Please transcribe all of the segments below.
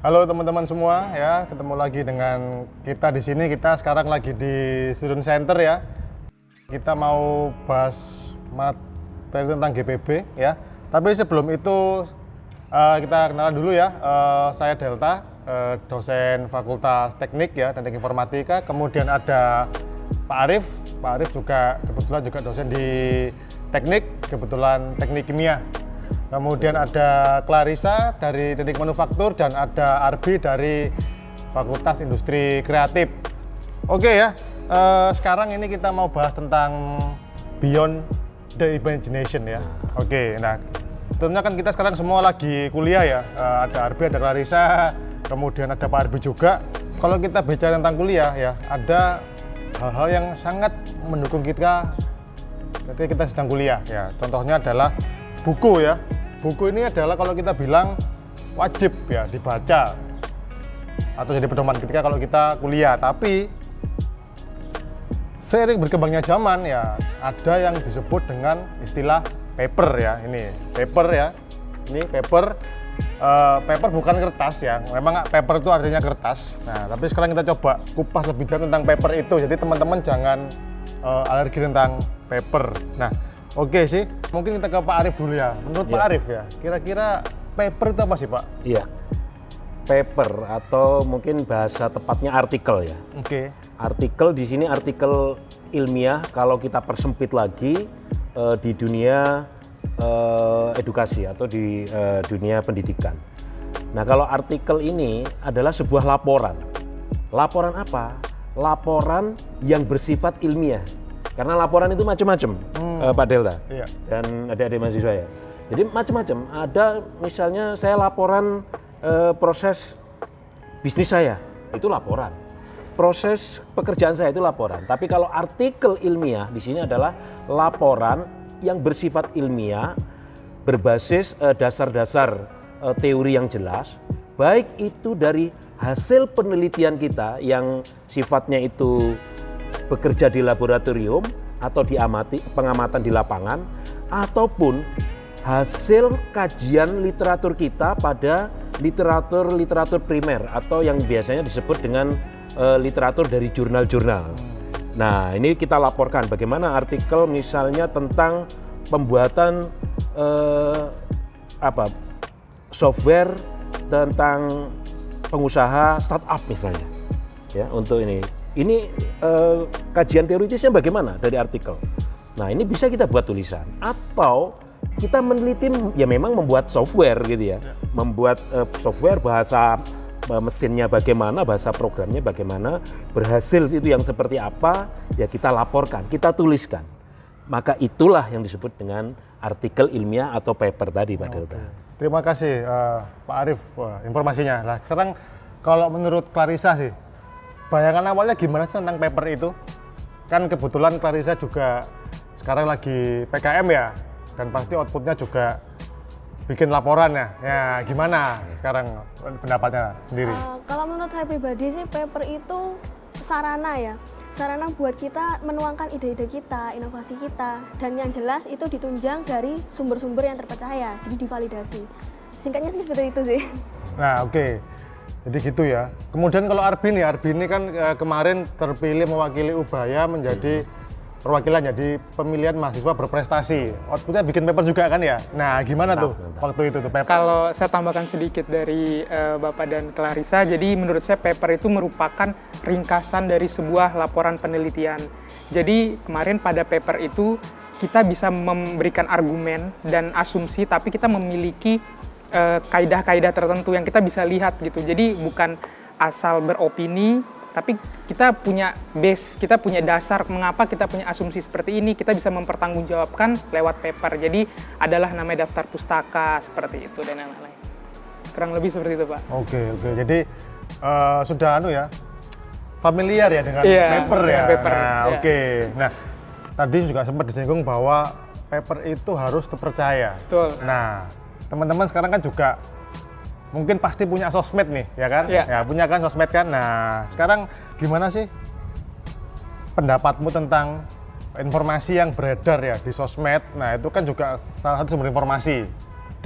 Halo teman-teman semua ya, ketemu lagi dengan kita di sini. Kita sekarang lagi di Student Center ya. Kita mau bahas materi tentang GPB ya. Tapi sebelum itu kita kenalan dulu ya. Saya Delta, dosen Fakultas Teknik ya, Teknik Informatika. Kemudian ada Pak Arif. Pak Arif juga kebetulan juga dosen di Teknik, kebetulan Teknik Kimia. Kemudian ada Clarissa dari Teknik Manufaktur dan ada Arbi dari Fakultas Industri Kreatif. Oke ya, sekarang ini kita mau bahas tentang Beyond the Imagination ya. Oke, nah tentunya kan kita sekarang semua lagi kuliah ya. Ada Arbi, ada Clarissa, kemudian ada Pak Arbi juga. Kalau kita bicara tentang kuliah ya, ada hal-hal yang sangat mendukung kita ketika kita sedang kuliah ya. Contohnya adalah buku ya. Buku ini adalah kalau kita bilang wajib ya dibaca atau jadi pedoman ketika kalau kita kuliah. Tapi seiring berkembangnya zaman ya ada yang disebut dengan istilah paper ya. Ini paper ya. Ini paper. Paper bukan kertas ya. Memang paper itu artinya kertas. Nah, tapi sekarang kita coba kupas lebih dalam tentang paper itu. Jadi teman-teman jangan alergi tentang paper. Nah, oke sih, mungkin kita ke Pak Arif dulu ya. Menurut Pak Arif ya, kira-kira paper itu apa sih Pak? Iya, paper atau mungkin bahasa tepatnya artikel ya. Oke. Artikel di sini artikel ilmiah kalau kita persempit lagi di dunia edukasi atau di dunia pendidikan. Nah, kalau artikel ini adalah sebuah laporan. Laporan apa? Laporan yang bersifat ilmiah. Karena laporan itu macam-macam, Pak Delta dan adik-adik mahasiswa ya. Jadi macam-macam. Ada misalnya saya laporan proses bisnis saya, itu laporan. Proses pekerjaan saya itu laporan. Tapi kalau artikel ilmiah di sini adalah laporan yang bersifat ilmiah, berbasis dasar-dasar teori yang jelas, baik itu dari hasil penelitian kita yang sifatnya itu bekerja di laboratorium atau diamati pengamatan di lapangan, ataupun hasil kajian literatur kita pada literatur primer atau yang biasanya disebut dengan literatur dari jurnal-jurnal. Nah, ini kita laporkan bagaimana artikel misalnya tentang pembuatan software tentang pengusaha startup misalnya ya. Untuk ini kajian teoritisnya bagaimana dari artikel. Nah, ini bisa kita buat tulisan atau kita meneliti ya memang membuat software gitu ya. Membuat software, bahasa mesinnya bagaimana, bahasa programnya bagaimana, berhasil itu yang seperti apa, ya kita laporkan, kita tuliskan. Maka itulah yang disebut dengan artikel ilmiah atau paper tadi Pak Delta. Terima kasih Pak Arif informasinya. Nah, sekarang kalau menurut Clarissa sih, bayangan awalnya gimana sih tentang paper itu? Kan kebetulan Clarissa juga sekarang lagi PKM ya, dan pasti outputnya juga bikin laporan ya. Ya gimana sekarang pendapatnya sendiri? Kalau menurut saya pribadi sih paper itu sarana ya. Sarana buat kita menuangkan ide-ide kita, inovasi kita. Dan yang jelas itu ditunjang dari sumber-sumber yang terpercaya, jadi divalidasi. Singkatnya sih seperti itu sih. Nah oke. Jadi gitu ya. Kemudian kalau Arbi ini kan kemarin terpilih mewakili Ubaya menjadi perwakilan jadi pemilihan mahasiswa berprestasi. Outputnya bikin paper juga kan ya? Nah gimana tuh waktu itu tuh paper? Kalau saya tambahkan sedikit dari Bapak dan Clarissa, jadi menurut saya paper itu merupakan ringkasan dari sebuah laporan penelitian. Jadi kemarin pada paper itu kita bisa memberikan argumen dan asumsi, tapi kita memiliki kaidah-kaidah tertentu yang kita bisa lihat gitu. Jadi bukan asal beropini, tapi kita punya base, kita punya dasar mengapa kita punya asumsi seperti ini, kita bisa mempertanggungjawabkan lewat paper. Jadi adalah namanya daftar pustaka seperti itu dan lain-lain. Kurang lebih seperti itu Pak. Oke. Jadi sudah familiar ya dengan paper ya. Paper, nah oke. Nah tadi juga sempat disinggung bahwa paper itu harus terpercaya. Betul. Nah teman-teman sekarang kan juga mungkin pasti punya sosmed nih, ya kan? Ya, punya kan sosmed kan? Nah, sekarang gimana sih pendapatmu tentang informasi yang beredar ya di sosmed? Nah, itu kan juga salah satu sumber informasi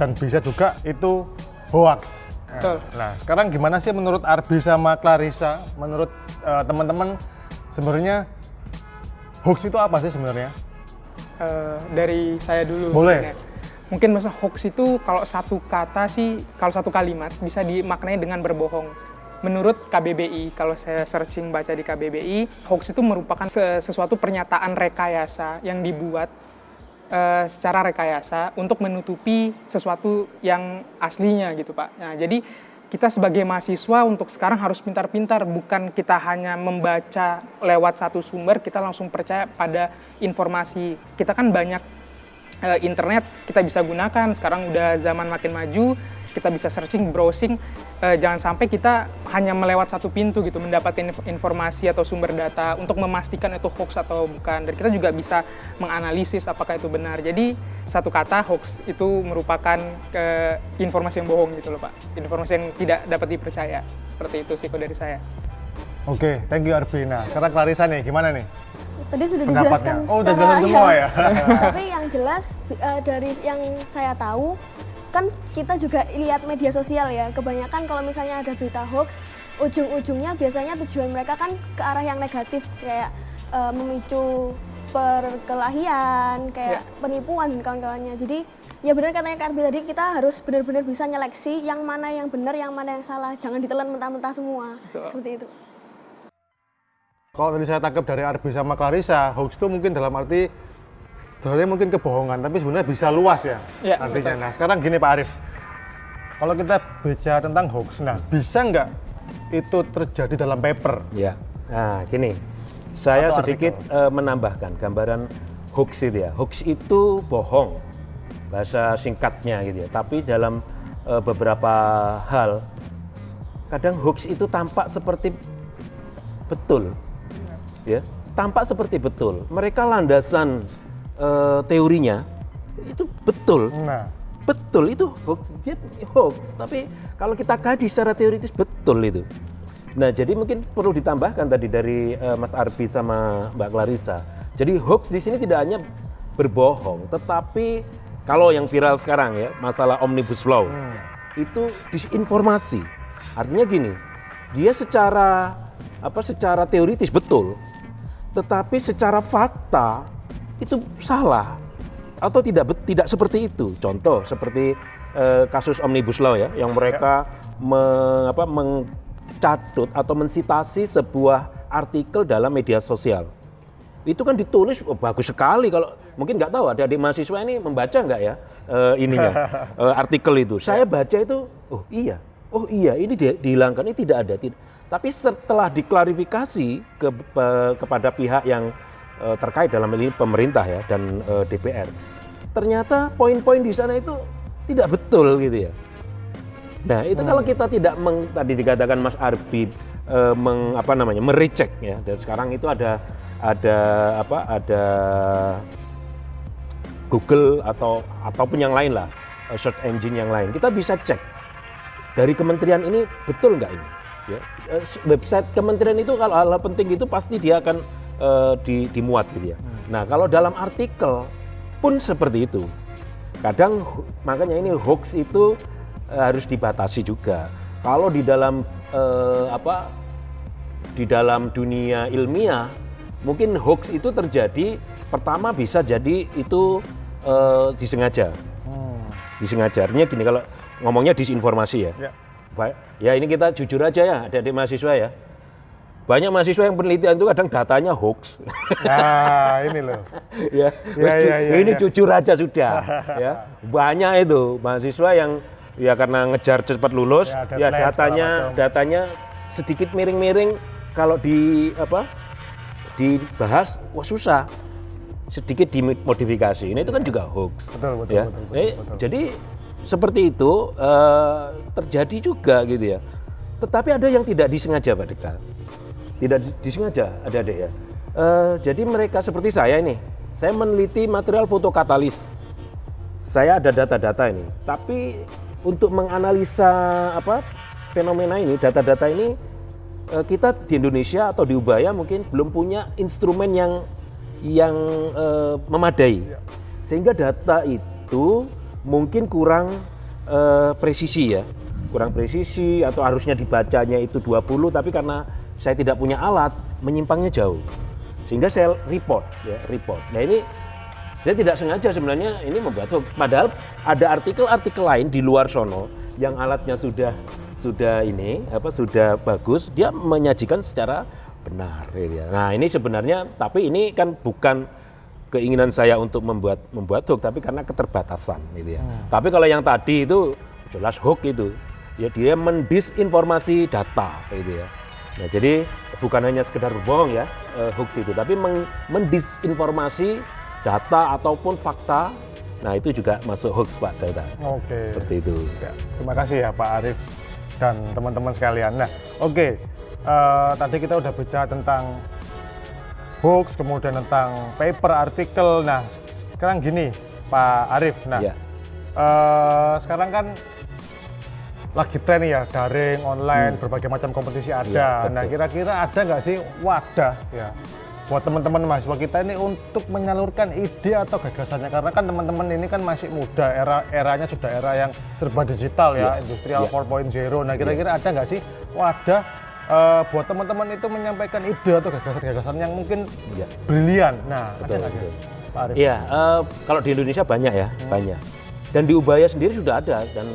dan bisa juga itu hoax. Betul. Nah, sekarang gimana sih menurut Arbi sama Clarissa, menurut teman-teman sebenarnya hoax itu apa sih sebenarnya? Dari saya dulu. Boleh. Mungkin maksud hoax itu kalau satu kata sih, kalau satu kalimat bisa dimaknai dengan berbohong. Menurut KBBI, kalau saya searching baca di KBBI, hoax itu merupakan sesuatu pernyataan rekayasa yang dibuat secara rekayasa untuk menutupi sesuatu yang aslinya gitu Pak. Nah, jadi kita sebagai mahasiswa untuk sekarang harus pintar-pintar, bukan kita hanya membaca lewat satu sumber, kita langsung percaya pada informasi. Kita kan banyak internet kita bisa gunakan, sekarang udah zaman makin maju, kita bisa searching, browsing, jangan sampai kita hanya melewat satu pintu gitu, mendapatkan informasi atau sumber data untuk memastikan itu hoax atau bukan. Dan kita juga bisa menganalisis apakah itu benar. Jadi satu kata hoax itu merupakan informasi yang bohong gitu loh Pak, informasi yang tidak dapat dipercaya. Seperti itu sih kok dari saya. Oke, thank you Arbi. Nah, sekarang Clarissa nih, gimana nih? Tadi sudah Pendapatnya? dijelaskan Oh, udah jelaskan semua ya? Tapi yang jelas dari yang saya tahu, kan kita juga lihat media sosial ya, kebanyakan kalau misalnya ada berita hoax, ujung-ujungnya biasanya tujuan mereka kan ke arah yang negatif, kayak memicu perkelahian, kayak penipuan dan kawan-kawannya. Jadi ya benar katanya Kak Arbi tadi, kita harus benar-benar bisa nyeleksi yang mana yang benar, yang mana yang salah, jangan ditelan mentah-mentah semua. Betul. Seperti itu. Kalau tadi saya tangkap dari Arbi sama Clarissa, hoax itu mungkin dalam arti sebenarnya mungkin kebohongan, tapi sebenarnya bisa luas ya, artinya. Betul. Nah, sekarang gini Pak Arif, kalau kita bicara tentang hoax, nah bisa nggak itu terjadi dalam paper? Ya, nah gini, saya Atau sedikit menambahkan gambaran hoax itu ya. Hoax itu bohong, bahasa singkatnya gitu ya. Tapi dalam beberapa hal, kadang hoax itu tampak seperti betul, ya, tampak seperti betul. Mereka landasan teorinya itu betul. Nah, Betul itu hoax, dia hoax. Tapi kalau kita kaji secara teoritis betul itu. Nah, jadi mungkin perlu ditambahkan tadi dari Mas Arbi sama Mbak Clarissa. Jadi hoax di sini tidak hanya berbohong, tetapi kalau yang viral sekarang ya, masalah Omnibus Law, itu disinformasi. Artinya gini, dia secara teoritis betul, tetapi secara fakta itu salah atau tidak seperti itu. Contoh seperti kasus Omnibus Law ya, yang mereka mencatut atau mensitasi sebuah artikel dalam media sosial. Itu kan ditulis bagus sekali, kalau mungkin nggak tahu ada adik mahasiswa ini membaca nggak ya artikel itu. Saya baca itu, oh iya ini dihilangkan, ini tidak ada. Tapi setelah diklarifikasi kepada pihak yang terkait dalam ini pemerintah ya dan DPR, ternyata poin-poin di sana itu tidak betul gitu ya. Nah itu kalau kita tidak tadi dikatakan Mas Arbi merecek ya, dan sekarang itu ada Google ataupun yang lain lah, search engine yang lain, kita bisa cek dari kementerian ini betul nggak ini ya. Website kementerian itu kalau hal penting itu pasti dia akan dimuat gitu ya. Nah kalau dalam artikel pun seperti itu. Kadang makanya ini hoax itu harus dibatasi juga. Kalau di dalam di dalam dunia ilmiah mungkin hoax itu terjadi, pertama bisa jadi itu disengaja. Disengaja. Artinya gini, kalau ngomongnya disinformasi ya. Ya ini kita jujur aja ya, adik-adik mahasiswa ya. Banyak mahasiswa yang penelitian itu kadang datanya hoax. nah ini loh. Ya, ini jujur aja sudah. Ya, banyak itu mahasiswa yang ya karena ngejar cepat lulus, ya datanya sedikit miring-miring, kalau dibahas wah susah. Sedikit dimodifikasi. Ini itu kan juga hoax. Betul. Jadi seperti itu terjadi juga gitu ya. Tetapi ada yang tidak disengaja Pak Dekta. Tidak disengaja adik-adik ya. Jadi mereka seperti saya ini, saya meneliti material fotokatalis. Saya ada data-data ini, tapi untuk menganalisa fenomena ini, data-data ini, kita di Indonesia atau di Ubaya mungkin belum punya instrumen yang memadai, sehingga data itu mungkin kurang presisi ya. kurang presisi atau harusnya dibacanya itu 20 tapi karena saya tidak punya alat menyimpangnya jauh. Sehingga saya report. Nah ini saya tidak sengaja sebenarnya ini membuat hoax. Padahal ada artikel-artikel lain di luar sono yang alatnya sudah bagus, dia menyajikan secara benar. Gitu ya. Nah ini sebenarnya, tapi ini kan bukan keinginan saya untuk membuat hoax, tapi karena keterbatasan. Gitu ya. Tapi kalau yang tadi itu jelas hoax itu, ya dia mendisinformasi data. Gitu ya. Nah, jadi bukan hanya sekedar bohong ya hoax itu, tapi mendisinformasi data ataupun fakta. Nah itu juga masuk hoax Pak Delta. Oke. Seperti itu. Ya, terima kasih ya Pak Arif dan teman-teman sekalian. Nah, tadi kita udah bicara tentang hoax, kemudian tentang paper, artikel. Nah, sekarang gini Pak Arif. Nah, Ya. Sekarang kan lagi tren ya, daring, online, berbagai macam kompetisi ada. Ya, betul. Nah, kira-kira ada nggak sih wadah ya buat teman-teman mahasiswa kita ini untuk menyalurkan ide atau gagasannya? Karena kan teman-teman ini kan masih muda, eranya sudah era yang serba digital ya, industrial 4.0. Nah, kira-kira ada nggak sih wadah buat teman-teman itu menyampaikan ide atau gagasan-gagasan yang mungkin brilian? Nah, ada nggak sih, Pak Arif? Iya, kalau di Indonesia banyak ya, banyak. Dan di Ubaya sendiri sudah ada, dan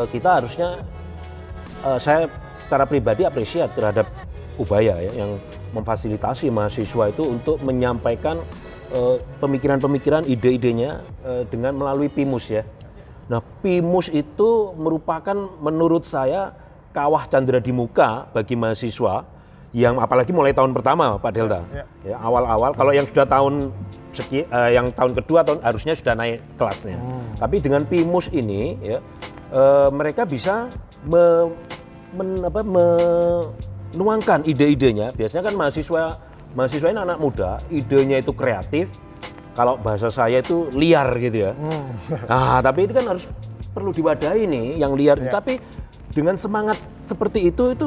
kita harusnya, saya secara pribadi apresiat terhadap Ubaya ya, yang memfasilitasi mahasiswa itu untuk menyampaikan pemikiran-pemikiran, ide-idenya dengan melalui PIMUS ya. Nah, PIMUS itu merupakan menurut saya kawah candera di muka bagi mahasiswa yang apalagi mulai tahun pertama Pak Delta. Ya, awal-awal kalau yang sudah yang tahun kedua harusnya sudah naik kelasnya. Tapi dengan PIMUS ini ya mereka bisa menuangkan ide-idenya. Biasanya kan mahasiswa ini anak muda, idenya itu kreatif. Kalau bahasa saya itu liar gitu ya. Nah, tapi itu kan harus perlu diwadahi nih yang liar. Tapi dengan semangat seperti itu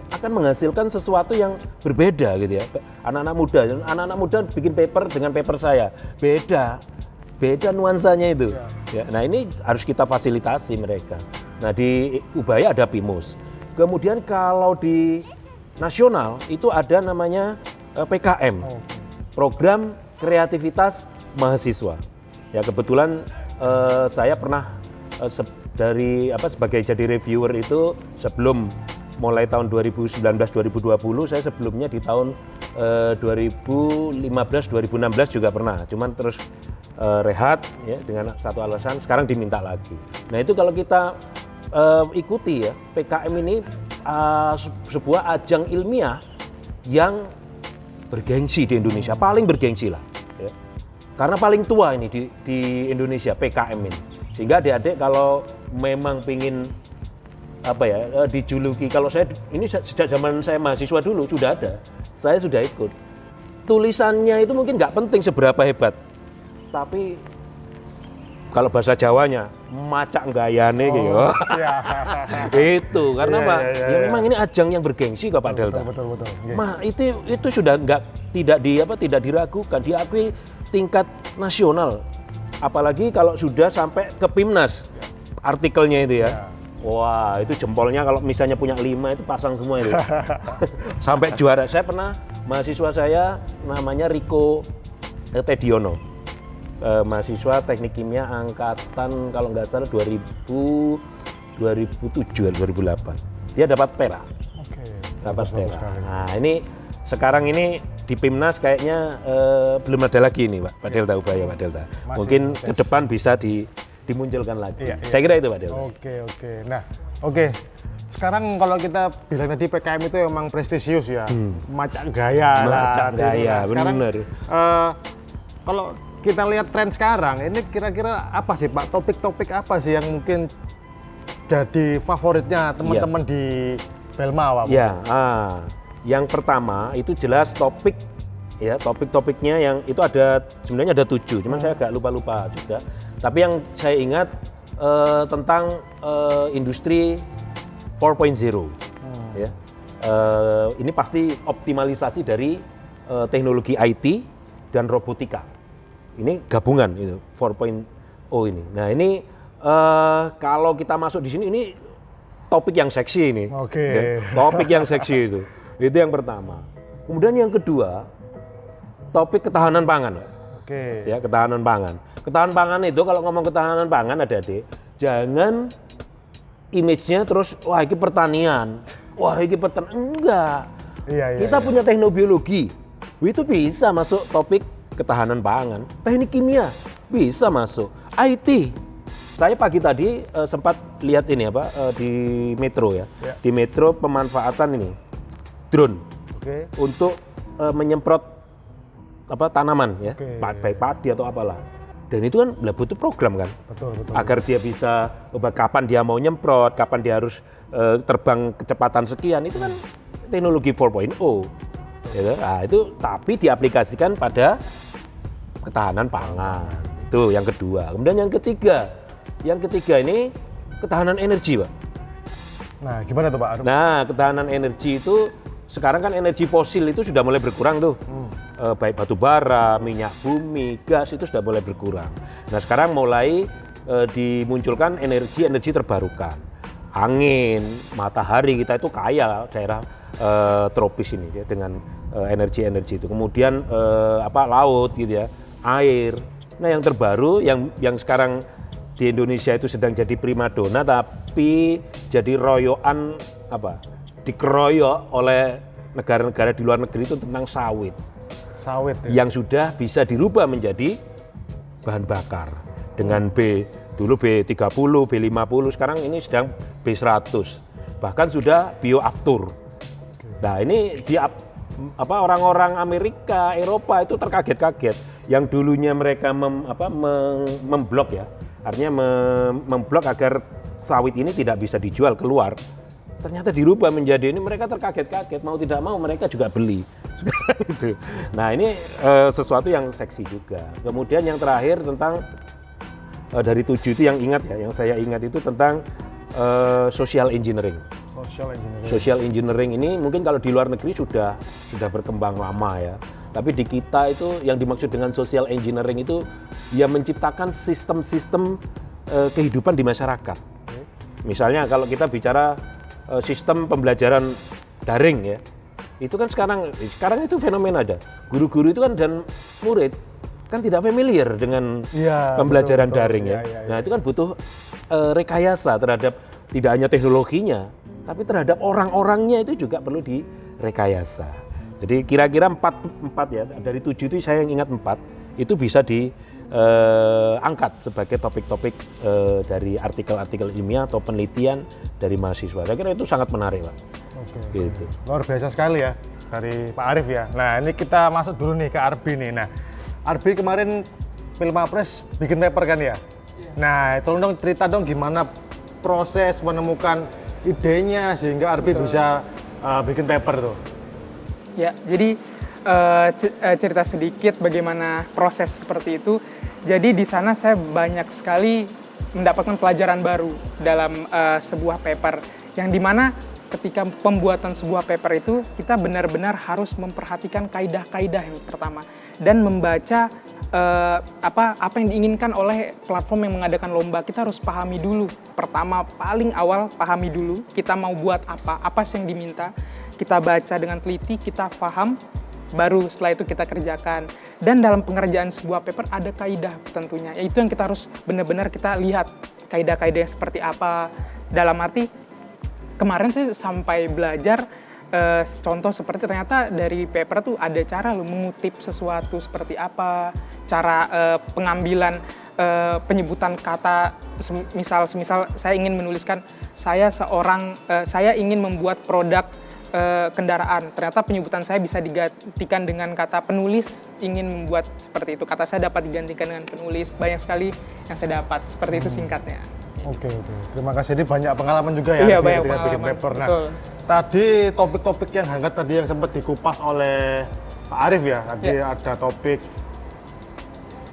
akan menghasilkan sesuatu yang berbeda gitu ya. Anak-anak muda bikin paper dengan paper saya beda nuansanya itu. Ya, nah ini harus kita fasilitasi mereka. Nah di Ubaya ada PIMUS. Kemudian kalau di nasional itu ada namanya PKM, Program Kreativitas Mahasiswa. Ya kebetulan saya pernah sebagai jadi reviewer itu sebelum mulai tahun 2019-2020, saya sebelumnya di tahun 2015-2016 juga pernah, cuman terus rehat ya dengan satu alasan, sekarang diminta lagi. Nah itu kalau kita ikuti ya, PKM ini sebuah ajang ilmiah yang bergengsi di Indonesia, paling bergengsi lah ya. Karena paling tua ini di Indonesia PKM ini. Sehingga adik-adik kalau memang pingin dijuluki, kalau saya ini sejak zaman saya mahasiswa dulu sudah ada, saya sudah ikut. Tulisannya itu mungkin nggak penting seberapa hebat, tapi kalau bahasa Jawanya macak gayane gitu. Itu karena Pak, ya memang ini ajang yang bergengsi kok Pak Delta. Betul. Mah itu sudah tidak diragukan, diakui tingkat nasional. Apalagi kalau sudah sampai ke PIMNAS artikelnya itu ya. Wah, itu jempolnya kalau misalnya punya 5 itu pasang semua itu. Sampai juara. Saya pernah, mahasiswa saya namanya Riko Tediono. Mahasiswa teknik kimia angkatan kalau nggak salah 2007 atau 2008. Dia dapat perak. Dapat perak. Nah, ini sekarang ini di PIMNAS kayaknya belum ada lagi nih Pak Delta Ubaya, Pak Delta. Mungkin ke depan bisa dimunculkan lagi. Saya kira itu Pak Delta. Oke. Nah, sekarang kalau kita bilang tadi PKM itu emang prestisius ya, macak gaya lah. Macak gaya, sekarang, benar. Kalau kita lihat tren sekarang, ini kira-kira apa sih Pak? Topik-topik apa sih yang mungkin jadi favoritnya teman-teman di Belma? Ya, yang pertama itu jelas topik-topiknya yang itu sebenarnya ada 7, cuman saya agak lupa juga. Tapi yang saya ingat tentang industri 4.0 ya. Ini pasti optimalisasi dari teknologi IT dan robotika. Ini gabungan itu 4.0 ini. Nah, ini Kalau kita masuk di sini, ini topik yang seksi ini. Oke. Ya, topik yang seksi itu. Itu yang pertama. Kemudian yang kedua, topik ketahanan pangan. Oke. Ya, ketahanan pangan. Ketahanan pangan itu kalau ngomong ketahanan pangan adik-adik, jangan image-nya terus wah ini pertanian. Wah ini pertanian. Enggak. Iya. Kita punya teknobiologi. Itu bisa masuk topik ketahanan pangan. Teknik kimia bisa masuk. IT. Saya pagi tadi sempat lihat ini di Metro ya. Di Metro pemanfaatan ini drone untuk menyemprot tanaman ya, baik padi atau apalah. Dan itu kan butuh program kan, betul. agar dia bisa kapan dia mau nyemprot, kapan dia harus terbang kecepatan sekian, itu kan teknologi 4.0. Gitu. Nah, itu tapi diaplikasikan pada ketahanan pangan. Itu yang kedua. Kemudian yang ketiga ini ketahanan energi, Pak. Nah, gimana tuh, Pak? Nah, ketahanan energi itu sekarang kan energi fosil itu sudah mulai berkurang tuh. Baik batu bara, minyak bumi, gas itu sudah mulai berkurang. Nah, sekarang mulai dimunculkan energi terbarukan. Angin, matahari, kita itu kaya daerah tropis ini ya, dengan energi itu. Kemudian laut gitu ya, air. Nah, yang terbaru yang sekarang di Indonesia itu sedang jadi primadona tapi jadi royoan dikeroyok oleh negara-negara di luar negeri itu tentang sawit ya? Yang sudah bisa dirubah menjadi bahan bakar dengan dulu B30, B50, sekarang ini sedang B100, bahkan sudah bioaftur. Nah ini orang-orang Amerika, Eropa itu terkaget-kaget yang dulunya mereka memblok ya, artinya memblok agar sawit ini tidak bisa dijual keluar. Ternyata dirubah menjadi ini, mereka terkaget-kaget, mau tidak mau mereka juga beli. Gitu. Nah ini sesuatu yang seksi juga. Kemudian yang terakhir tentang dari 7 itu yang saya ingat itu tentang social engineering. Social engineering ini mungkin kalau di luar negeri sudah berkembang lama ya. Tapi di kita itu yang dimaksud dengan social engineering itu ya menciptakan sistem-sistem kehidupan di masyarakat. Misalnya kalau kita bicara sistem pembelajaran daring ya, itu kan sekarang itu fenomena ada. Guru-guru itu kan dan murid kan tidak familiar dengan pembelajaran daring ya. Nah itu kan butuh rekayasa terhadap tidak hanya teknologinya, tapi terhadap orang-orangnya itu juga perlu direkayasa. Jadi kira-kira 4 ya, dari 7 itu saya yang ingat 4 itu bisa diangkat sebagai topik-topik dari artikel-artikel ilmiah atau penelitian dari mahasiswa. Saya kira itu sangat menarik, Pak. Gitu. Luar biasa sekali ya dari Pak Arif ya. Nah ini kita masuk dulu nih ke Arbi nih. Nah Arbi kemarin Filmapres bikin paper kan ya? Nah tolong dong cerita dong gimana proses menemukan idenya sehingga Arbi bisa bikin paper tuh. Ya, jadi cerita sedikit bagaimana proses seperti itu. Jadi di sana saya banyak sekali mendapatkan pelajaran baru dalam sebuah paper, yang dimana ketika pembuatan sebuah paper itu kita benar-benar harus memperhatikan kaidah-kaidah yang pertama dan membaca apa yang diinginkan oleh platform yang mengadakan lomba. Kita harus pahami dulu. Pertama, paling awal pahami dulu kita mau buat apa sih yang diminta. Kita baca dengan teliti, kita paham, baru setelah itu kita kerjakan. Dan dalam pengerjaan sebuah paper ada kaidah tentunya. Itu yang kita harus benar-benar kita lihat kaidah-kaidahnya seperti apa. Dalam arti kemarin saya sampai belajar contoh seperti ternyata dari paper tuh ada cara mengutip sesuatu seperti apa, cara pengambilan penyebutan kata, semisal saya ingin menuliskan saya ingin membuat produk kendaraan, ternyata penyebutan saya bisa digantikan dengan kata penulis ingin membuat seperti itu, kata saya dapat digantikan dengan penulis. Banyak sekali yang saya dapat seperti itu singkatnya. Oke. Terima kasih, ini banyak pengalaman juga ya. Iya, banyak pengalaman. Bikin paper. Nah, betul. Tadi topik-topik yang hangat tadi yang sempat dikupas oleh Pak Arif ya. Tadi ada topik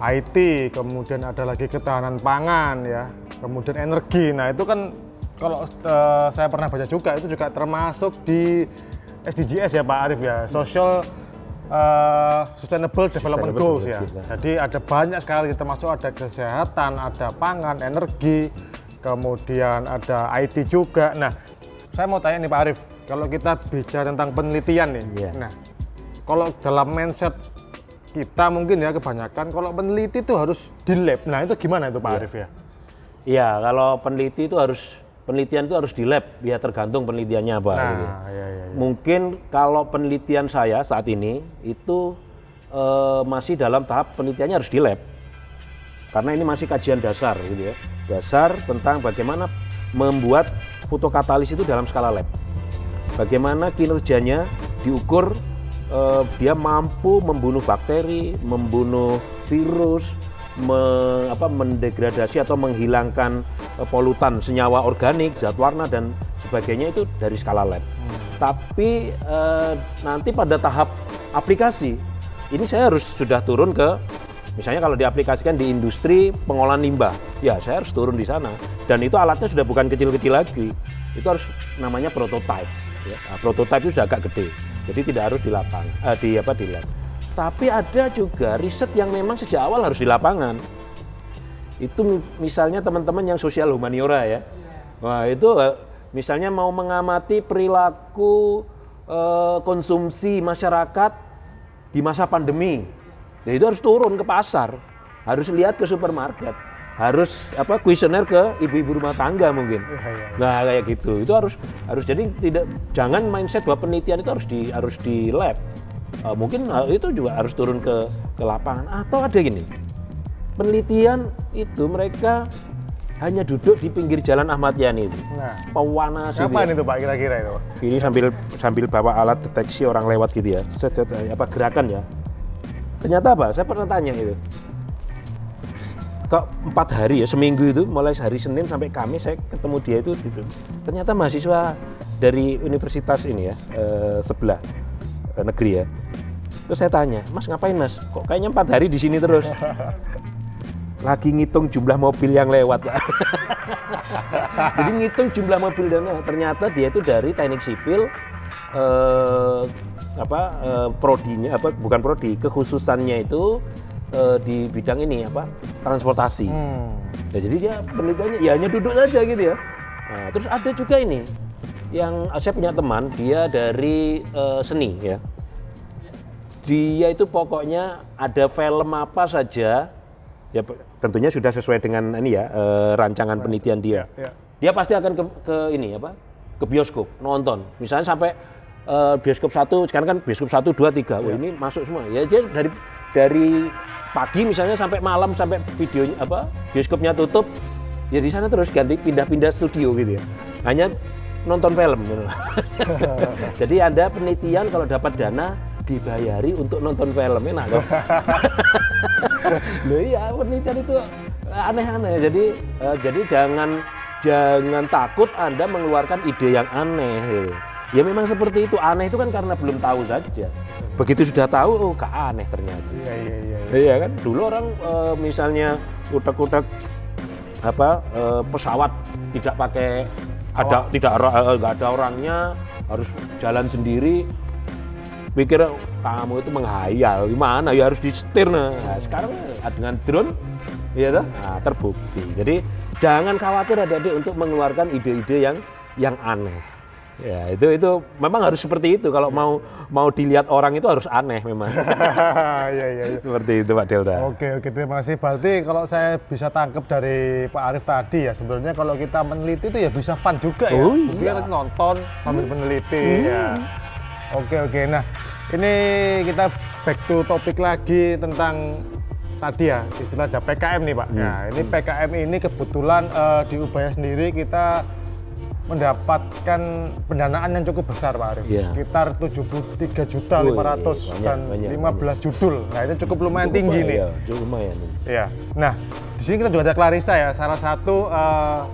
IT, kemudian ada lagi ketahanan pangan ya, kemudian energi. Nah itu kan kalau saya pernah baca juga itu juga termasuk di SDGs ya Pak Arif ya, social Sustainable Development Goals ya. Goals, Jadi ada banyak sekali, termasuk ada kesehatan, ada pangan, energi, kemudian ada IT juga. Nah, saya mau tanya nih Pak Arief, kalau kita bicara tentang penelitian nih, Iya. nah kalau dalam mindset kita mungkin ya kebanyakan kalau peneliti itu harus di lab. Nah itu gimana itu Pak Iya. Arief ya? Iya, kalau penelitian itu harus di lab, ya tergantung penelitiannya apa. Nah, Gitu. iya. Mungkin kalau penelitian saya saat ini itu masih dalam tahap penelitiannya harus di lab, karena ini masih kajian dasar gitu ya, dasar tentang bagaimana membuat fotokatalis itu dalam skala lab, bagaimana kinerjanya diukur, dia mampu membunuh bakteri, membunuh virus, mendegradasi atau menghilangkan polutan senyawa organik, zat warna dan sebagainya itu dari skala lab. Tapi nanti pada tahap aplikasi ini saya harus sudah turun ke, misalnya kalau diaplikasikan di industri pengolahan limbah, ya saya harus turun di sana. Dan itu alatnya sudah bukan kecil-kecil lagi, itu harus namanya prototype. Ya. Nah, prototype itu sudah agak gede, jadi tidak harus di lapangan, di lab. Tapi ada juga riset yang memang sejak awal harus di lapangan. Itu misalnya teman-teman yang sosial humaniora ya. Wah itu misalnya mau mengamati perilaku konsumsi masyarakat di masa pandemi. Ya itu harus turun ke pasar, harus lihat ke supermarket, harus kuesioner ke ibu-ibu rumah tangga mungkin. Nah kayak gitu. Itu harus jadi jangan mindset bahwa penelitian itu harus di lab. Mungkin itu juga harus turun ke lapangan. Atau ada gini, penelitian itu mereka hanya duduk di pinggir jalan Ahmad Yani itu. Nah, pewanas ngapain itu Pak kira-kira itu? Ini sambil bawa alat deteksi orang lewat gitu ya, gerakan ya. Ternyata apa? Saya pernah tanya itu. Kok 4 hari ya, seminggu itu mulai hari Senin sampai Kamis saya ketemu dia itu duduk. Ternyata mahasiswa dari universitas ini ya, sebelah negeri ya. Terus saya tanya, Mas ngapain Mas? Kok kayaknya 4 hari di sini terus? Lagi ngitung jumlah mobil yang lewat. Jadi ngitung jumlah mobil dan ternyata dia itu dari teknik sipil, prodinya bukan prodi, kekhususannya itu di bidang ini transportasi. Nah, jadi dia penelitiannya ya hanya duduk saja gitu ya. Nah, terus ada juga ini yang saya punya teman, dia dari seni ya. Dia itu pokoknya ada film apa saja ya tentunya sudah sesuai dengan ini ya rancangan penelitian dia. Ya. Dia pasti akan ke bioskop nonton. Misalnya sampai bioskop 1, sekarang kan bioskop 1, 2, 3. Wah, ini masuk semua. Ya dia dari pagi misalnya sampai malam sampai videonya bioskopnya tutup. Ya di sana terus pindah-pindah studio gitu ya. Hanya nonton film gitu. Jadi Anda penelitian kalau dapat dana dibayari untuk nonton film, enak kan? Loh iya, penelitian itu aneh-aneh. Jadi jangan takut Anda mengeluarkan ide yang aneh. Gitu. Ya memang seperti itu, aneh itu kan karena belum tahu saja. Begitu sudah tahu, kok aneh ternyata. Iya. Iya kan? Dulu orang misalnya utek-utek pesawat tidak pakai nggak ada orangnya, harus jalan sendiri. Pikir kamu itu menghayal, gimana ya harus disetir. Nah sekarang dengan drone ya nah, terbukti. Jadi jangan khawatir adik-adik untuk mengeluarkan ide-ide yang aneh. Ya itu memang harus seperti itu. Kalau mau dilihat orang itu harus aneh memang. Iya. Seperti itu Pak Delta. Oke, terima kasih. Berarti kalau saya bisa tangkap dari Pak Arief tadi ya, sebenarnya kalau kita meneliti itu ya bisa fun juga ya. Iya. Kita nonton sambil meneliti ya. Oke. Nah, ini kita back to topik lagi tentang tadi ya, istilahnya PKM nih Pak. Nah, ini PKM ini kebetulan di Ubaya sendiri kita mendapatkan pendanaan yang cukup besar Pak Arief. Yeah. Sekitar 73.500.000 dan 15 judul. Nah, itu cukup lumayan tinggi nih. Ya, cukup lumayan. Iya. Nah, di sini kita juga ada Clarissa ya, salah satu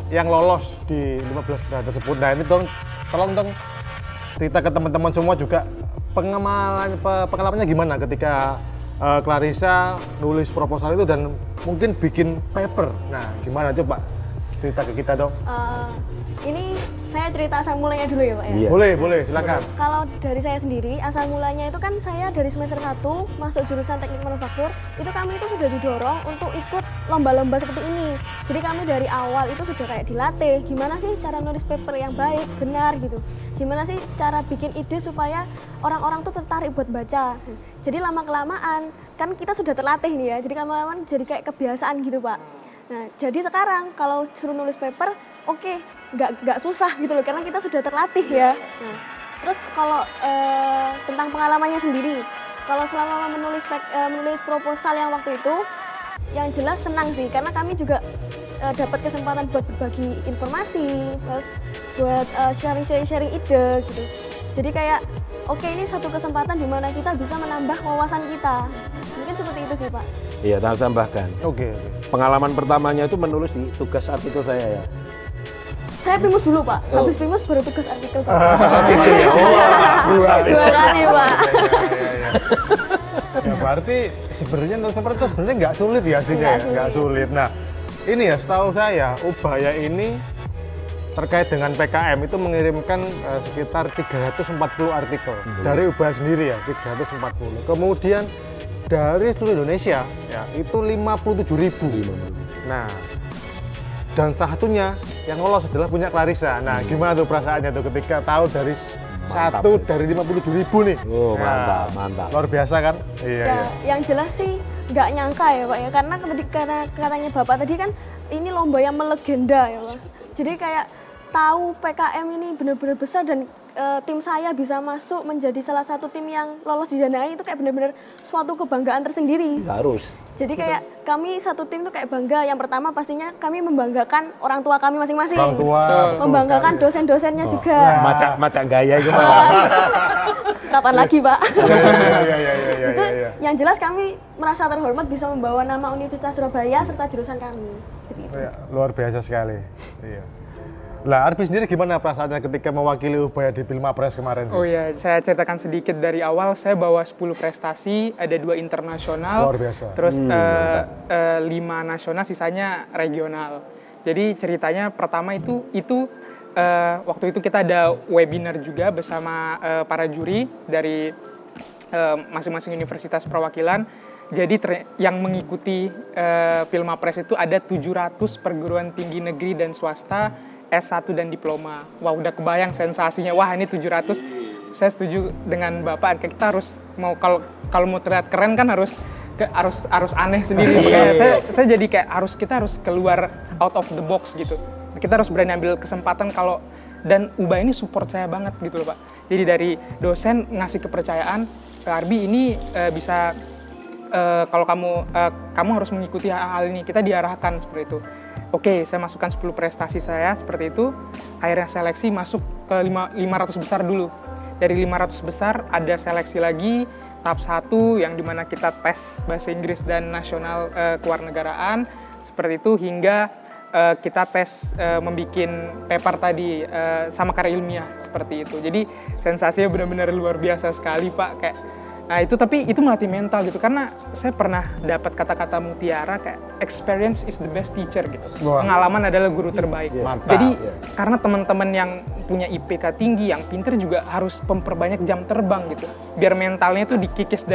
yang lolos di 15 besar tersebut. Nah, ini tolong cerita ke teman-teman semua juga pengalamannya gimana ketika Clarissa nulis proposal itu dan mungkin bikin paper. Nah, gimana coba cerita ke kita dong. Ini saya cerita asal mulanya dulu ya Pak ya? Iya. Boleh, silakan. Kalau dari saya sendiri, asal mulanya itu kan saya dari semester 1 masuk jurusan teknik manufaktur, itu kami itu sudah didorong untuk ikut lomba-lomba seperti ini. Jadi kami dari awal itu sudah kayak dilatih, gimana sih cara nulis paper yang baik, benar gitu. Gimana sih cara bikin ide supaya orang-orang tuh tertarik buat baca. Jadi lama-kelamaan, kan kita sudah terlatih nih ya, jadi lama-lama jadi kayak kebiasaan gitu Pak. Nah, jadi sekarang kalau suruh nulis paper, oke, nggak susah gitu loh, karena kita sudah terlatih ya. Nah, terus kalau tentang pengalamannya sendiri, kalau selama menulis proposal yang waktu itu, yang jelas senang sih, karena kami juga dapat kesempatan buat berbagi informasi, terus buat sharing ide gitu. Jadi kayak, oke, ini satu kesempatan di mana kita bisa menambah wawasan kita. Mungkin seperti itu sih Pak. Iya, tambahkan. Oke. Pengalaman pertamanya itu menulis di tugas artikel saya ya. Saya primus dulu Pak, habis primus baru tugas artikel Pak. Dua kali Pak. Ya berarti sebenarnya nulis paper itu sebenarnya nggak sulit ya sih, nggak sulit. Nah, ini ya setahu saya Ubaya ini terkait dengan PKM itu mengirimkan sekitar 340 artikel dari Ubaya sendiri ya, 340. Kemudian dari seluruh Indonesia ya itu 57.000. Nah, dan salah satunya yang lolos adalah punya Clarissa. Nah, gimana tuh perasaannya tuh ketika tahu dari satu dari 57.000 nih? Oh, Nah, mantap. luar biasa kan? Iya. Yang jelas sih nggak nyangka ya Pak ya, karena karena katanya Bapak tadi kan ini lomba yang melegenda ya Pak. Jadi kayak tahu PKM ini benar-benar besar dan tim saya bisa masuk menjadi salah satu tim yang lolos didanai itu kayak benar-benar suatu kebanggaan tersendiri. Harus. Jadi kayak kami satu tim tuh kayak bangga. Yang pertama pastinya kami membanggakan orang tua kami masing-masing. Orang tua, membanggakan dosen-dosennya juga. Macak gaya gitu. Kapan lagi Pak? Itu Iya. yang jelas kami merasa terhormat bisa membawa nama Universitas Surabaya serta jurusan kami. Gitu. Ya, luar biasa sekali. Iya. Lah, Arbi sendiri gimana perasaannya ketika mewakili Ubaya di Pilmapres kemarin? Oh iya, saya ceritakan sedikit dari awal. Saya bawa 10 prestasi, ada 2 internasional, Luar biasa. terus 5 nasional, sisanya regional. Jadi ceritanya pertama itu waktu itu kita ada webinar juga bersama para juri dari masing-masing universitas perwakilan. Jadi yang mengikuti Pilmapres itu ada 700 perguruan tinggi negeri dan swasta, S1 dan diploma. Wah, udah kebayang sensasinya. Wah, ini 700. Saya setuju dengan Bapak. Kita harus kalau mau terlihat keren kan harus aneh sendiri. Makanya saya jadi kayak kita harus keluar out of the box gitu. Kita harus berani ambil kesempatan dan Ubaya ini support saya banget gitu loh Pak. Jadi dari dosen ngasih kepercayaan, Arbi ini bisa kalau kamu harus mengikuti hal ini. Kita diarahkan seperti itu. Oke, saya masukkan 10 prestasi saya seperti itu. Akhirnya seleksi masuk ke 500 besar dulu. Dari 500 besar ada seleksi lagi tahap 1 yang dimana kita tes bahasa Inggris dan nasional kewarganegaraan seperti itu hingga kita tes membuat paper tadi sama karya ilmiah seperti itu. Jadi sensasinya benar-benar luar biasa sekali Pak. Nah tapi itu melatih mental gitu, karena saya pernah dapat kata-kata mutiara kayak experience is the best teacher gitu. Wah. Pengalaman adalah guru terbaik. Mantap. Jadi karena teman-teman yang punya IPK tinggi, yang pinter juga harus memperbanyak jam terbang gitu. Biar mentalnya tuh dikikis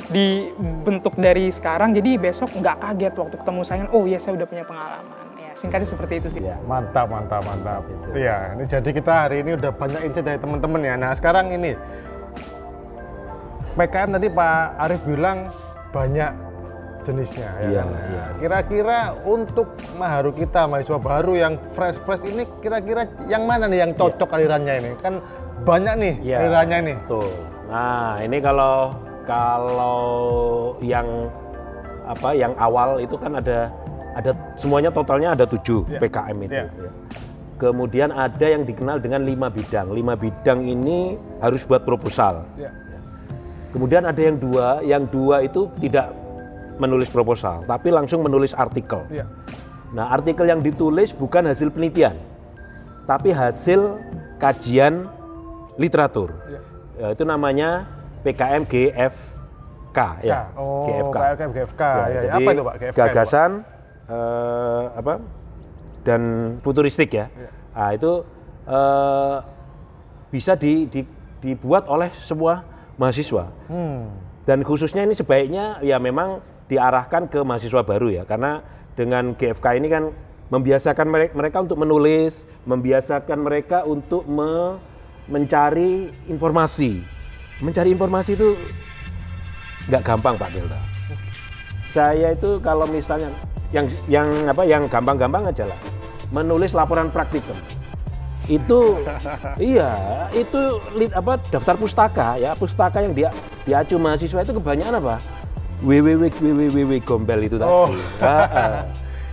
dibentuk dari sekarang, jadi besok nggak kaget waktu ketemu saya, oh iya saya udah punya pengalaman. Ya, singkatnya seperti itu sih. Ya. Mantap. Iya, ini jadi kita hari ini udah banyak insight dari teman-teman ya. Nah, sekarang ini PKM tadi Pak Arif bilang banyak jenisnya ya kan. Iya. Kira-kira untuk Maharu kita mahasiswa baru yang fresh ini kira-kira yang mana nih yang cocok alirannya ini? Kan banyak nih alirannya ini. Betul. Nah, ini kalau yang awal itu kan ada semuanya totalnya ada 7 PKM itu. Yeah. Ya. Kemudian ada yang dikenal dengan 5 bidang. 5 bidang ini harus buat proposal. Yeah. Kemudian ada yang dua itu tidak menulis proposal, tapi langsung menulis artikel. Yeah. Nah, artikel yang ditulis bukan hasil penelitian, tapi hasil kajian literatur. Yeah. Ya, itu namanya PKM GFK ya. Oh, GFK. PKM GFK. Ya. Jadi Apa itu Pak GFK? Gagasan dan futuristik ya. Nah, itu bisa dibuat oleh semua mahasiswa. Dan khususnya ini sebaiknya ya memang diarahkan ke mahasiswa baru ya, karena dengan GFK ini kan membiasakan mereka untuk menulis, membiasakan mereka untuk mencari informasi. Mencari informasi itu nggak gampang Pak Delta. Saya itu kalau misalnya yang gampang-gampang aja lah, menulis laporan praktikum. Itu iya, itu daftar pustaka ya, pustaka yang diacu mahasiswa itu kebanyakan apa? www gombel itu tadi.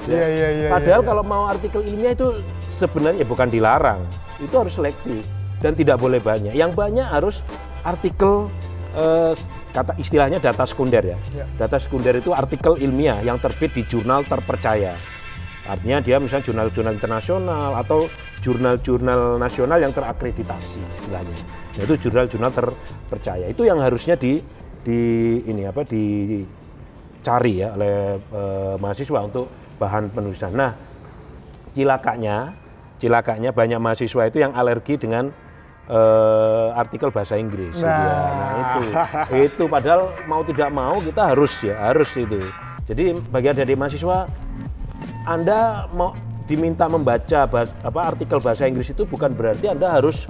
Iya. Padahal kalau mau artikel ilmiah itu sebenarnya bukan dilarang, itu harus selektif dan tidak boleh banyak. Yang banyak harus artikel kata istilahnya data sekunder ya. Data sekunder itu artikel ilmiah yang terbit di jurnal terpercaya. Artinya dia misalnya jurnal-jurnal internasional atau jurnal-jurnal nasional yang terakreditasi istilahnya. Nah, itu jurnal-jurnal terpercaya. Itu yang harusnya dicari ya oleh mahasiswa untuk bahan penulisan. Nah, cilakanya banyak mahasiswa itu yang alergi dengan artikel bahasa Inggris. Nah, itu padahal mau tidak mau kita harus itu. Jadi bagi adik-adik mahasiswa, Anda mau diminta membaca artikel bahasa Inggris itu bukan berarti Anda harus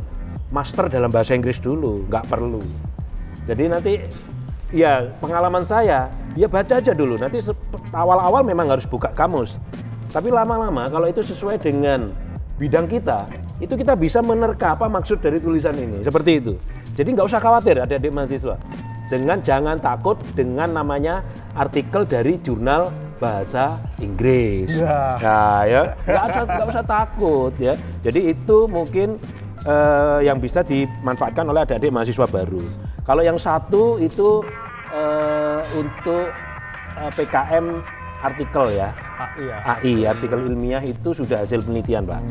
master dalam bahasa Inggris dulu, nggak perlu. Jadi nanti ya pengalaman saya, ya baca aja dulu. Nanti awal-awal memang harus buka kamus. Tapi lama-lama kalau itu sesuai dengan bidang kita, itu kita bisa menerka apa maksud dari tulisan ini. Seperti itu. Jadi nggak usah khawatir adik-adik mahasiswa. Jangan takut dengan namanya artikel dari jurnal bahasa Inggris. Nah, ya nggak usah takut ya. Jadi itu mungkin yang bisa dimanfaatkan oleh adik-adik mahasiswa baru. Kalau yang satu itu untuk PKM artikel ya, AI artikel ilmiah itu sudah hasil penelitian Pak.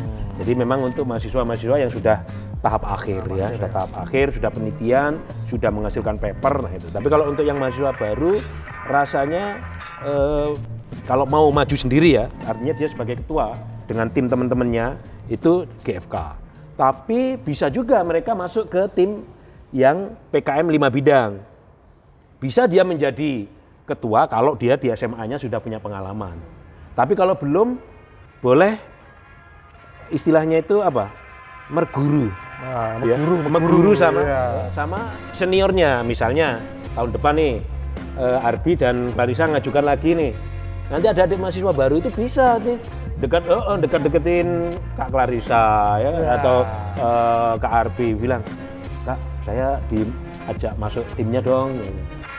Jadi memang untuk mahasiswa-mahasiswa yang sudah tahap akhir ya, sudah tahap akhir, sudah penelitian, sudah menghasilkan paper, nah itu. Tapi kalau untuk yang mahasiswa baru, rasanya kalau mau maju sendiri ya, artinya dia sebagai ketua dengan tim teman-temannya itu GFK. Tapi bisa juga mereka masuk ke tim yang PKM 5 bidang. Bisa dia menjadi ketua kalau dia di SMA-nya sudah punya pengalaman. Tapi kalau belum, boleh istilahnya itu apa? Merguru. Merguru sama seniornya. Misalnya tahun depan nih Arbi dan Clarissa ngajukan lagi nih. Nanti ada adik mahasiswa baru itu bisa nih deketin Kak Clarissa ya. Atau Kak Arbi bilang, Kak saya diajak masuk timnya dong.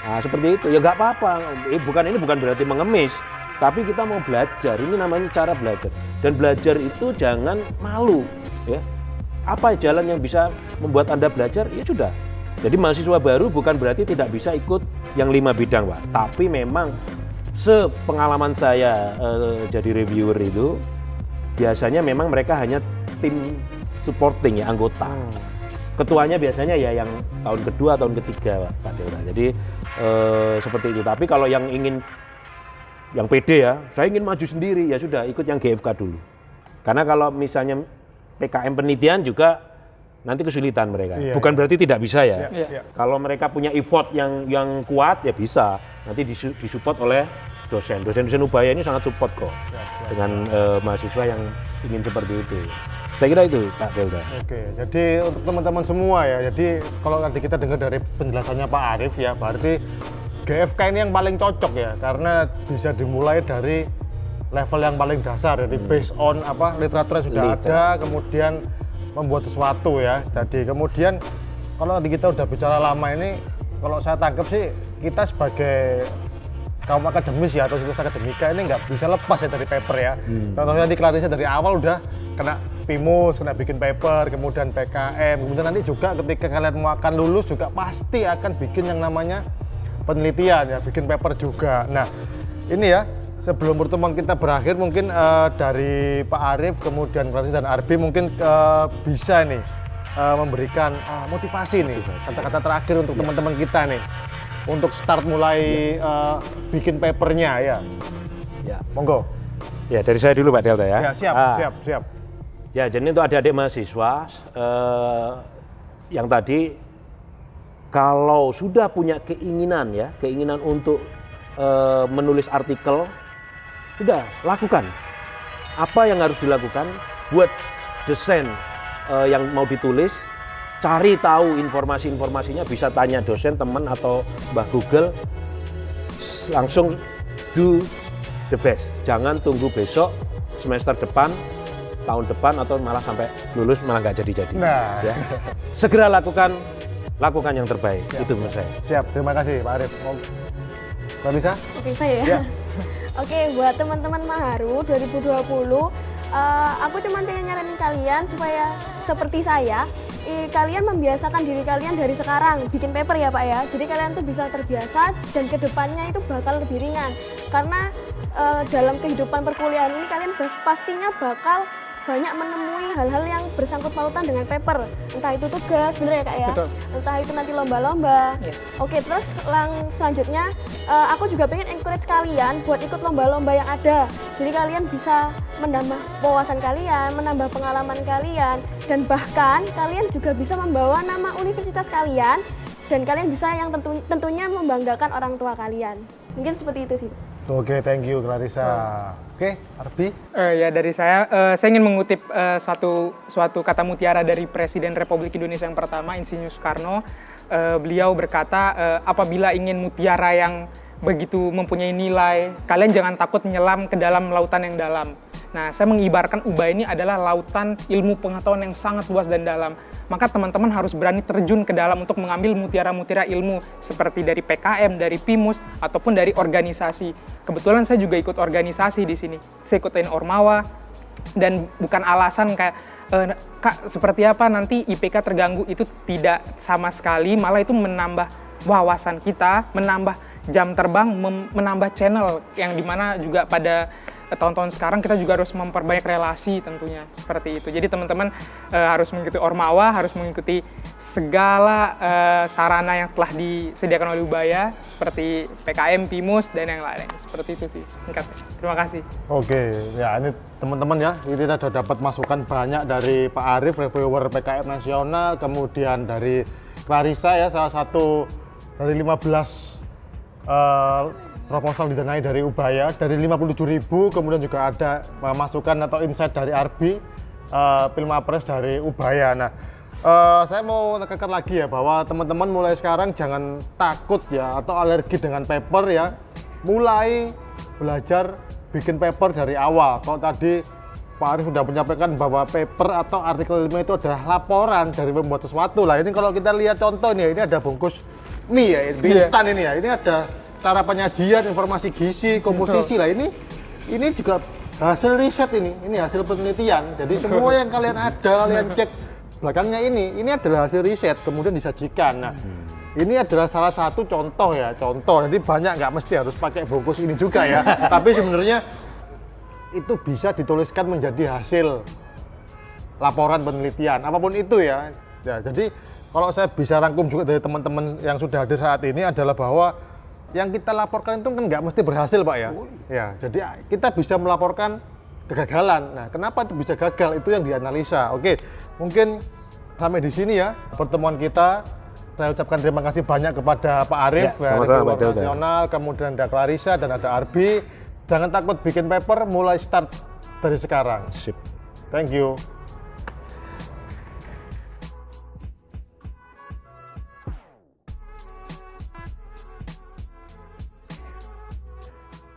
Nah, seperti itu ya nggak apa-apa. Ini bukan berarti mengemis, tapi kita mau belajar. Ini namanya cara belajar. Dan belajar itu jangan malu, ya. Apa jalan yang bisa membuat Anda belajar? Ya sudah. Jadi mahasiswa baru bukan berarti tidak bisa ikut yang 5 bidang, Pak. Tapi memang sepengalaman saya jadi reviewer itu biasanya memang mereka hanya tim supporting ya, anggota. Ketuanya biasanya ya yang tahun kedua, tahun ketiga Pak Delta. Jadi seperti itu. Tapi kalau yang pede ya, saya ingin maju sendiri, ya sudah ikut yang GFK dulu. Karena kalau misalnya PKM penelitian juga nanti kesulitan mereka. Bukan berarti tidak bisa ya. Kalau mereka punya effort yang kuat ya bisa. Nanti disupport oleh dosen. Dosen-dosen Ubaya ini sangat support kok dengan mahasiswa yang ingin seperti itu. Saya kira itu Pak Delta. Oke, jadi untuk teman-teman semua ya, jadi kalau nanti kita dengar dari penjelasannya Pak Arief ya, berarti GFK ini yang paling cocok ya, karena bisa dimulai dari level yang paling dasar, jadi based on literatur yang sudah ada, kemudian membuat sesuatu ya. Jadi kemudian kalau nanti kita udah bicara lama ini, kalau saya tangkap sih kita sebagai kaum akademis ya atau siklus akademika ini nggak bisa lepas ya dari paper ya. Contohnya di Clarissa dari awal udah kena PIMUS, kena bikin paper, kemudian PKM, kemudian nanti juga ketika kalian mau akan lulus juga pasti akan bikin yang namanya penelitian ya, bikin paper juga. Nah ini ya, sebelum pertemuan kita berakhir mungkin dari Pak Arief, kemudian Clarissa dan Arbi mungkin bisa nih memberikan motivasi nih, kata-kata terakhir untuk teman-teman kita nih untuk start mulai bikin papernya ya. Monggo. Ya, dari saya dulu Pak Delta ya. Ya, siap, siap. Ya, jadi untuk adik-adik mahasiswa yang tadi kalau sudah punya keinginan untuk menulis artikel, sudah lakukan. Apa yang harus dilakukan? Buat desain yang mau ditulis, cari tahu informasi-informasinya, bisa tanya dosen, teman atau Mbah Google, langsung do the best. Jangan tunggu besok, semester depan, tahun depan, atau malah sampai lulus malah nggak jadi-jadi. Nah, Ya. Segera lakukan yang terbaik. Itu menurut saya. siap. Terima kasih Pak Arif. Mbak Lisa? Oke, saya ya. Ya. Oke, buat teman-teman Maharu 2020, aku cuma pengen nyaranin kalian supaya seperti saya, kalian membiasakan diri kalian dari sekarang bikin paper ya Pak ya. Jadi kalian tuh bisa terbiasa dan kedepannya itu bakal lebih ringan. Karena dalam kehidupan perkuliahan ini kalian pastinya bakal banyak menemui hal-hal yang bersangkut pautan dengan paper. Entah itu tugas, bener ya Kak ya? Betul. Entah itu nanti lomba-lomba. Yes. Oke, terus selanjutnya aku juga pengen encourage kalian buat ikut lomba-lomba yang ada. Jadi kalian bisa menambah wawasan kalian, menambah pengalaman kalian, dan bahkan kalian juga bisa membawa nama universitas kalian, dan kalian bisa yang tentunya membanggakan orang tua kalian. Mungkin seperti itu sih. Oke, thank you Clarissa. Oke, Arbi? Ya dari saya ingin mengutip suatu kata mutiara dari Presiden Republik Indonesia yang pertama, Insinyur Soekarno. Beliau berkata, apabila ingin mutiara yang begitu mempunyai nilai, kalian jangan takut menyelam ke dalam lautan yang dalam. Nah, saya mengibarkan UBA ini adalah lautan ilmu pengetahuan yang sangat luas dan dalam. Maka teman-teman harus berani terjun ke dalam untuk mengambil mutiara-mutiara ilmu seperti dari PKM, dari PIMUS, ataupun dari organisasi. Kebetulan saya juga ikut organisasi di sini. Saya ikutin Ormawa, dan bukan alasan kayak, Kak, seperti apa nanti IPK terganggu, itu tidak sama sekali, malah itu menambah wawasan kita, menambah jam terbang, menambah channel, yang dimana juga pada tahun-tahun sekarang kita juga harus memperbanyak relasi tentunya, seperti itu. Jadi teman-teman harus mengikuti Ormawa, harus mengikuti segala sarana yang telah disediakan oleh Ubaya, seperti PKM, PIMUS, dan yang lain. Seperti itu sih, singkatnya. Terima kasih. Oke, ya ini teman-teman ya, ini kita sudah dapat masukan banyak dari Pak Arif, reviewer PKM nasional, kemudian dari Clarissa ya, salah satu dari 15 proposal didanai dari Ubaya, dari 57.000, kemudian juga ada masukan atau insight dari Arbi, Pilmapres dari Ubaya. Nah, saya mau tekankan lagi ya, bahwa teman-teman mulai sekarang jangan takut ya, atau alergi dengan paper ya, mulai belajar bikin paper dari awal. Kalau tadi Pak Arif sudah menyampaikan bahwa paper atau artikel ilmiah itu adalah laporan dari pembuat sesuatu lah. Ini kalau kita lihat contoh nih, ini ada bungkus mie ya, mie instan ini ya, ini ada cara penyajian, informasi gizi, komposisi lah. Ini juga hasil riset ini hasil penelitian. Jadi semua yang kalian ada, kalian cek belakangnya ini adalah hasil riset, kemudian disajikan. Nah, ini adalah salah satu contoh ya, Jadi banyak, nggak mesti harus pakai bungkus ini juga ya. Tapi sebenarnya itu bisa dituliskan menjadi hasil laporan penelitian, apapun itu ya. Jadi kalau saya bisa rangkum juga dari teman-teman yang sudah hadir saat ini adalah bahwa yang kita laporkan itu kan nggak mesti berhasil Pak ya. Ya, jadi kita bisa melaporkan kegagalan. Nah, kenapa itu bisa gagal? Itu yang dianalisa. Oke, mungkin sampai di sini ya pertemuan kita. Saya ucapkan terima kasih banyak kepada Pak Arif, ya, sama-sama, reviewer nasional, kemudian ada Clarissa dan ada Arbi. Jangan takut bikin paper, mulai start dari sekarang. Sip. Thank you.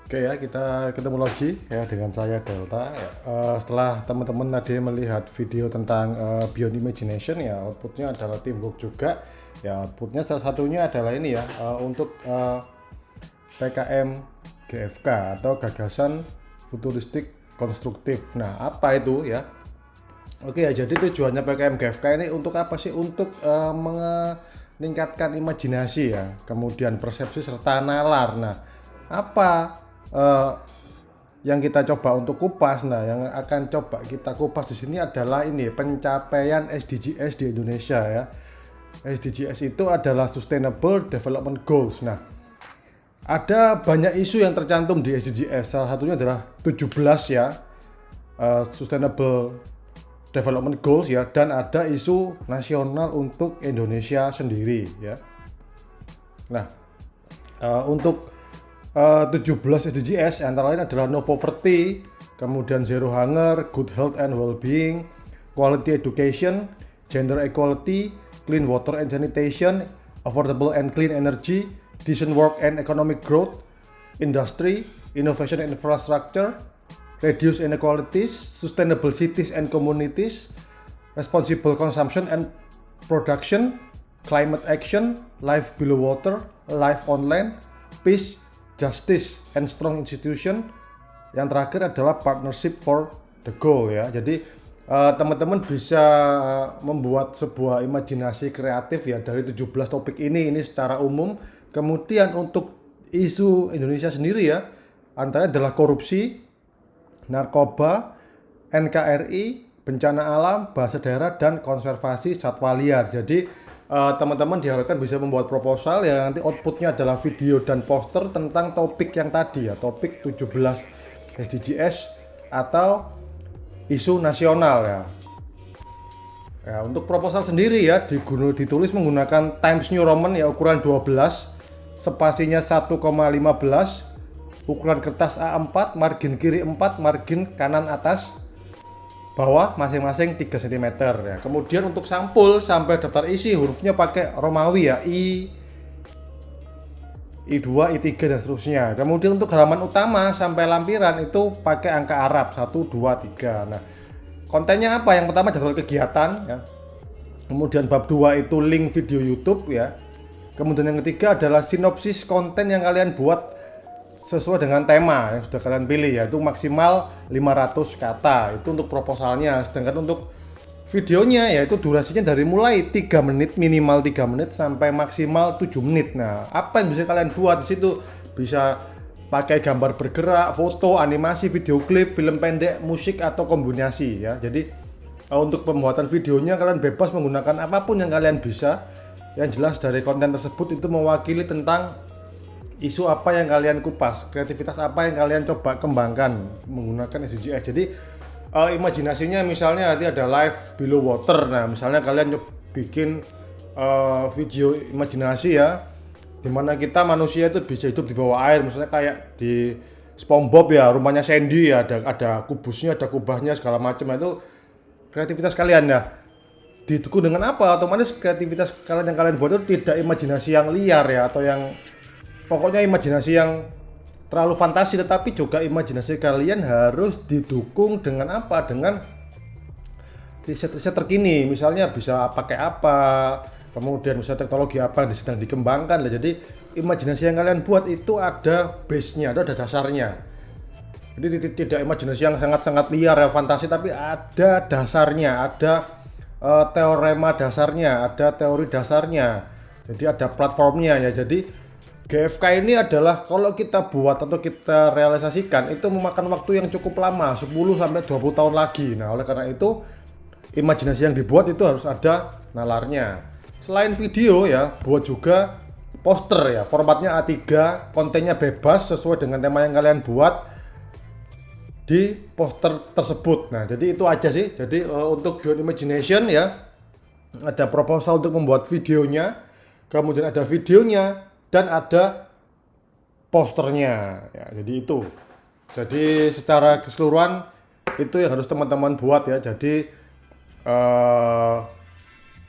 Oke ya, kita ketemu lagi ya dengan saya Delta. Setelah teman-teman tadi melihat video tentang Beyond Imagination ya, outputnya adalah teamwork juga. Ya, outputnya salah satunya adalah ini ya, untuk PKM GFK atau gagasan futuristik konstruktif. Nah, apa itu ya? Oke ya, jadi tujuannya PKM GFK ini untuk apa sih? Untuk meningkatkan imajinasi ya, kemudian persepsi serta nalar. Nah, apa yang kita coba untuk kupas? Nah, yang akan coba kita kupas di sini adalah ini pencapaian SDGs di Indonesia ya. SDGs itu adalah Sustainable Development Goals. Nah, Ada banyak isu yang tercantum di SDGs, salah satunya adalah 17 ya, Sustainable Development Goals ya, dan ada isu nasional untuk Indonesia sendiri ya. Nah, untuk 17 SDGs antara lain adalah no poverty, kemudian zero hunger, good health and well-being, quality education, gender equality, clean water and sanitation, affordable and clean energy, decent work and economic growth, industry, innovation and infrastructure, reduce inequalities, sustainable cities and communities, responsible consumption and production, climate action, life below water, life on land, peace, justice, and strong institution. Yang terakhir adalah partnership for the goal ya. Jadi teman-teman bisa membuat sebuah imajinasi kreatif ya dari 17 topik ini secara umum. Kemudian untuk isu Indonesia sendiri ya, antara adalah korupsi, narkoba, NKRI, bencana alam, bahasa daerah, dan konservasi satwa liar. Jadi teman-teman diharapkan bisa membuat proposal yang nanti outputnya adalah video dan poster tentang topik yang tadi ya, topik 17 SDGs atau isu nasional ya. Ya, untuk proposal sendiri ya ditulis menggunakan Times New Roman ya, ukuran 12, spasinya 1,15, ukuran kertas A4, margin kiri 4, margin kanan atas bawah masing-masing 3 cm ya. Kemudian untuk sampul sampai daftar isi hurufnya pakai Romawi ya, I2, I3 dan seterusnya. Kemudian untuk halaman utama sampai lampiran itu pakai angka Arab 1, 2, 3. Nah, kontennya apa? Yang pertama jadwal kegiatan ya. Kemudian bab 2 itu link video YouTube ya. Kemudian yang ketiga adalah sinopsis konten yang kalian buat sesuai dengan tema yang sudah kalian pilih ya. Itu maksimal 500 kata. Itu untuk proposalnya. Sedangkan untuk videonya yaitu durasinya dari mulai 3 menit, minimal 3 menit sampai maksimal 7 menit. Nah, apa yang bisa kalian buat di situ? Bisa pakai gambar bergerak, foto, animasi, video klip, film pendek, musik atau kombinasi ya. Jadi untuk pembuatan videonya kalian bebas menggunakan apapun yang kalian bisa. Yang jelas dari konten tersebut itu mewakili tentang isu apa yang kalian kupas, kreativitas apa yang kalian coba kembangkan menggunakan SDGs. Jadi imajinasinya misalnya nanti ada life below water. Nah, misalnya kalian bikin video imajinasi ya, dimana kita manusia itu bisa hidup di bawah air, misalnya kayak di SpongeBob ya, rumahnya Sandy ya, ada kubusnya, ada kubahnya segala macam. Itu kreativitas kalian ya. Didukung dengan apa? Otomatis kreativitas kalian yang kalian buat itu tidak imajinasi yang liar ya, atau yang pokoknya imajinasi yang terlalu fantasi, tetapi juga imajinasi kalian harus didukung dengan apa? Dengan riset-riset terkini. Misalnya bisa pakai apa, kemudian misalnya teknologi apa yang sedang dikembangkan. Jadi imajinasi yang kalian buat itu ada base-nya, ada dasarnya. Jadi tidak imajinasi yang sangat-sangat liar ya, fantasi, tapi ada dasarnya, ada teorema dasarnya, ada teori dasarnya. Jadi ada platformnya ya. Jadi GFK ini adalah kalau kita buat atau kita realisasikan itu memakan waktu yang cukup lama, 10 sampai 20 tahun lagi. Nah, oleh karena itu imajinasi yang dibuat itu harus ada nalarnya. Selain video ya, buat juga poster ya. Formatnya A3, kontennya bebas sesuai dengan tema yang kalian buat di poster tersebut. Nah, jadi itu aja sih. Jadi untuk Beyond Imagination ya, ada proposal untuk membuat videonya, kemudian ada videonya, dan ada posternya ya. Jadi itu. Jadi secara keseluruhan itu yang harus teman-teman buat ya. Jadi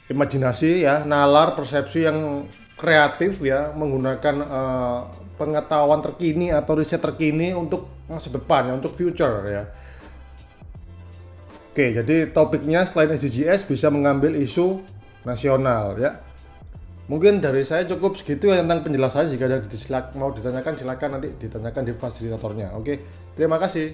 imajinasi ya, nalar, persepsi yang kreatif ya, menggunakan pengetahuan terkini atau riset terkini untuk masa depan ya, untuk future ya. Oke, jadi topiknya selain SDGs bisa mengambil isu nasional ya. Mungkin dari saya cukup segitu ya tentang penjelasannya. Jika ada mau ditanyakan silakan nanti ditanyakan di fasilitatornya. Oke, terima kasih.